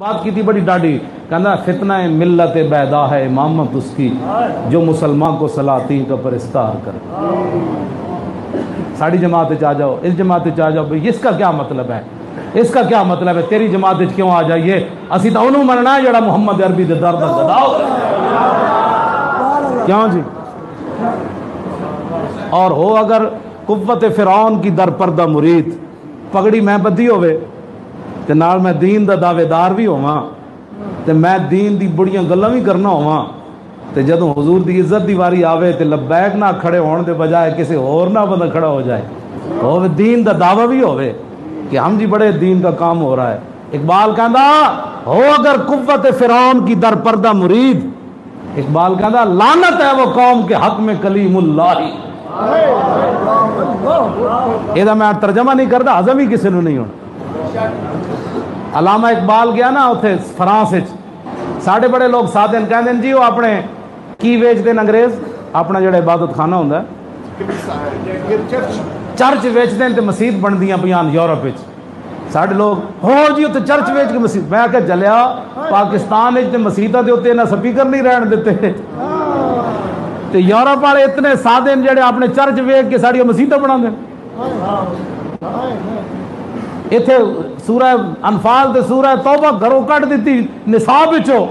بات کی تھی بڑی ڈاڈی، کہنا فتنہ ملت بیدا ہے امامت اس کی جو مسلمان کو سلاطین کا پرستار کر۔ ساڑی جماعت آ جاؤ، اس جماعت آ جاؤ، بھئی اس کا کیا مطلب ہے؟ اس کا کیا مطلب ہے؟ تیری جماعت کیوں آ جائیے؟ اسی تو انہوں مننا ہے جڑا محمد عربی دے درد گداؤ کیوں جی؟ اور ہو اگر قوت فرعون کی در پردہ مرید، پگڑی میں بدھی ہوئے تے نال میں دین دا دعوے دار بھی ہواں تے میں دین دی بڑیاں گلاں بھی کرنا ہواں تے جدوں حضور دی عزت دی واری آوے تے لبیک نہ کھڑے ہون دے بجائے کسی اور نہ بندہ کھڑا ہو جائے، ہوے دین دا دعویٰ بھی ہوئے کہ ہم جی بڑے دین کا کام ہو رہا ہے۔ اقبال کہندا ہو اگر قوت فرعون کی در پردہ مرید، اقبال کہندا لعنت ہے وہ قوم کے حق میں کلیم اللہ ہی۔ یہ میں ترجمہ نہیں کرتا، ہضم ہی کسی نے نہیں ہونا۔ علامہ اقبال گیا نا اتنے فرانس ساڑھے بڑے لوگ ساتھ ہیں، کہتے ہیں جی وہ اپنے کی ویچ دیں انگریز، اپنا جڑا عبادت خانہ ہوندہ ہے چرچ ویچ دیں تے مسجد بن دیاں پیان یورپ وچ، ساڑھے لوگ ہو جی اتنے چرچ ویچ کے مسجد، میں کہا جلیا پاکستان اتنے مسجدہ دے ہوتے ہیں سپیکر نہیں رہن دیتے تے یورپ والے اتنے سادے جڑے اپنے چرچ ویچ کے ساڑی مسجدہ بنا دیں۔ اتھے سورہ انفال تے سورہ توبہ گھروں کٹ دیتی نصاب وچوں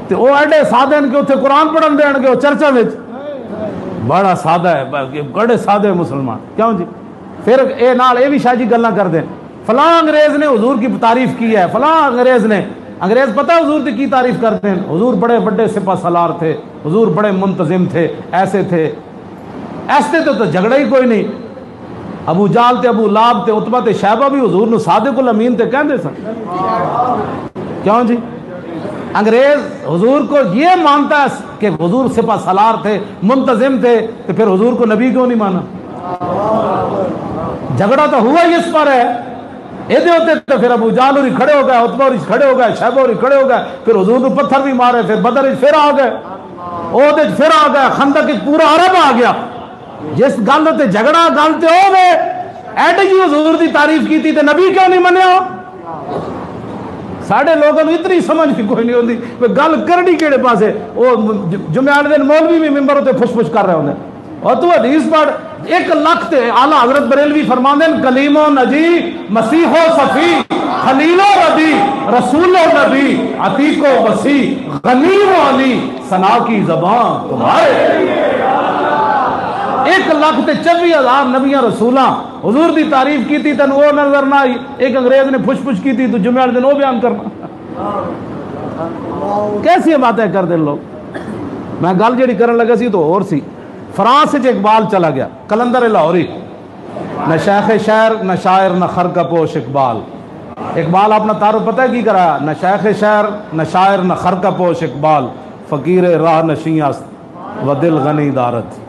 تے او ایڈے سادے ہیں کہ اتھے قرآن پڑھن دین گے او چرچہ وچ، بڑا سادہ ہے، بڑے سادے مسلمان کیوں جی؟ پھر اے نال اے بھی شاہ جی گلاں کر دیں فلاں انگریز نے حضور کی تعریف کی ہے، فلاں انگریز پتہ حضور کی تعریف کرتے ہیں، حضور بڑے بڑے سپہ سالار تھے، حضور بڑے منتظم تھے، ایسے تھے ایسے تو جھگڑا ہی کوئی نہیں، ابو جال تے ابو لاب تے عتبہ تے شیبہ بھی حضور نو صادق الامین تے کہندے سن کیوں جی؟ انگریز حضور کو یہ مانتا ہے کہ حضور سپہ سالار تھے، منتظم تھے، تو پھر حضور کو نبی کیوں نہیں مانا؟ جھگڑا تو ہوا ہی اس پر ہے، ایدے ہوتے تو پھر ابو جال ہوری کھڑے ہو گئے، عتبہ ہوری کھڑے ہو گئے، شیبہ ہوری کھڑے ہو گئے، پھر حضور کو پتھر بھی مارے، پھر بدر پھر آ گئے، اودے پھر آ گئے، خندق پورا عرب آ گیا، جس گل تے جھگڑا گل تے ہو گئے ایڈے جی حضور دی تعریف کی تھی تے نبی کیوں نہیں منیا؟ ساڑھے لوگوں نے اتنی سمجھ بھی کوئی نہیں ہوندی گل کرنی کیڑے پاسے، وہ جمعہ دن مولوی بھی ممبر ہوتے پھش پھش کر رہے ہوندے، اور تو حدیث پڑھ 1 لاکھ تے اعلیٰ حضرت بریلوی فرماندے ہیں کلیم و نجی مسیح و صفی خلیل و ربی رسول و نبی عتیق و وسیع غنی و علی ثنا کی زبان تمہارے 1 لاکھ تے 24,000 نبیاں رسولاں حضور دی تعریف کی تھی تن وہ نظر نہ آئی، ایک انگریز نے پھش پھش کی تھی تو جمعہ دن وہ بیان کرنا، کیسی باتیں کر دیں لوگ۔ میں گل جڑی کرن لگا سی تو اور سی، فرانس سے اقبال چلا گیا، کلندر لاہوری، نہ شیخ شہر نہ شاعر نہ خرقہ پوش اقبال۔ اقبال اپنا تعارف پتہ ہے کی کرا؟ نہ شیخ شہر نہ شاعر نہ خرقہ پوش اقبال، فقیر راہ نشیں است و دل غنی دارت۔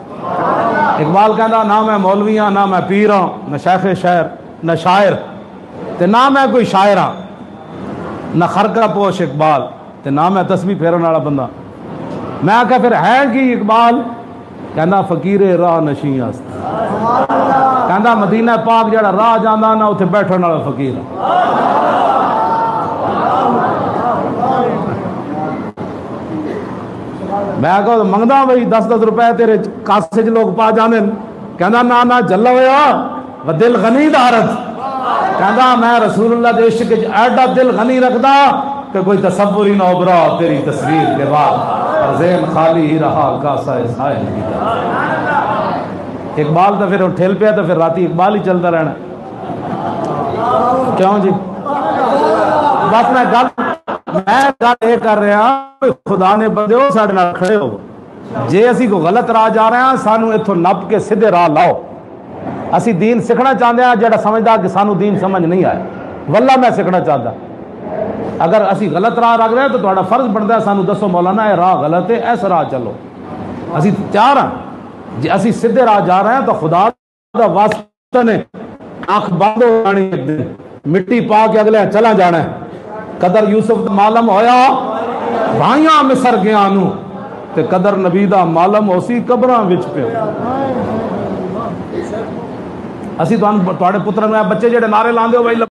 اقبال کہندا نہ میں مولویاں نہ میں پیراں، نہ شیخ شہر نہ شاعر تے نہ میں کوئی شاعراں، نہ خرقہ پوش اقبال تے نہ میں تسبیح پھیرن والا بندہ۔ میں آکھا پھر ہے کی اقبال؟ کہندا فقیر راہ نشیں است، کہندا مدینہ پاک جڑا راہ جاندا نا اتھے بیٹھن والا فقیر۔ میں کہا منگدا بھائی 10-10 روپے تیرے کاسے لوگ پا جانے، کہندا نا نا جلا ہویا و دل غنی دارت، کہندا میں رسول اللہ دے عشق ایڈا دل غنی رکھدا کہ کوئی تصور ہی نہ ابھرا تیری تصویر کے بعد، ذہن خالی ہی رہا کاسا سائل کی طرح۔ اقبال تو پھر ٹھیل پیا تو پھر راتی اقبال ہی چلتا رہنا کیوں جی؟ بس میں گل یہ کر رہا خدا نے بندے ہو ساڑھے نال کھڑے ہو، جے اسی کو غلط راہ جا رہے ہیں سانو اتھو نپ کے سدھے راہ لاؤ، اسی دین سکھنا چاہتے ہیں جڑا سمجھدا کہ سانو دین سمجھ نہیں آیا، واللہ میں سکھنا چاہتا، اگر اسی غلط راہ رکھ رہے ہیں تو تہاڈا فرض بنتا ہے سانو دسو مولانا یہ راہ غلط ہے، ایس راہ چلو، اسی تیار ہیں، جی اسی سدھے راہ جا رہے ہیں تو خدا دا واسطہ نے آنکھ بند ہو جانی ایک دن، مٹی پا کے اگلے چلا جانا ہے، قدر یوسف معلوم ہویا بھائیاں مصر گیا نو تے قدر نبی دا معلوم ہوسی قبراں وچ پہ۔ اسی تواڈے پتراں نوں بچے جڑے نعرے لاندے ہو بھائی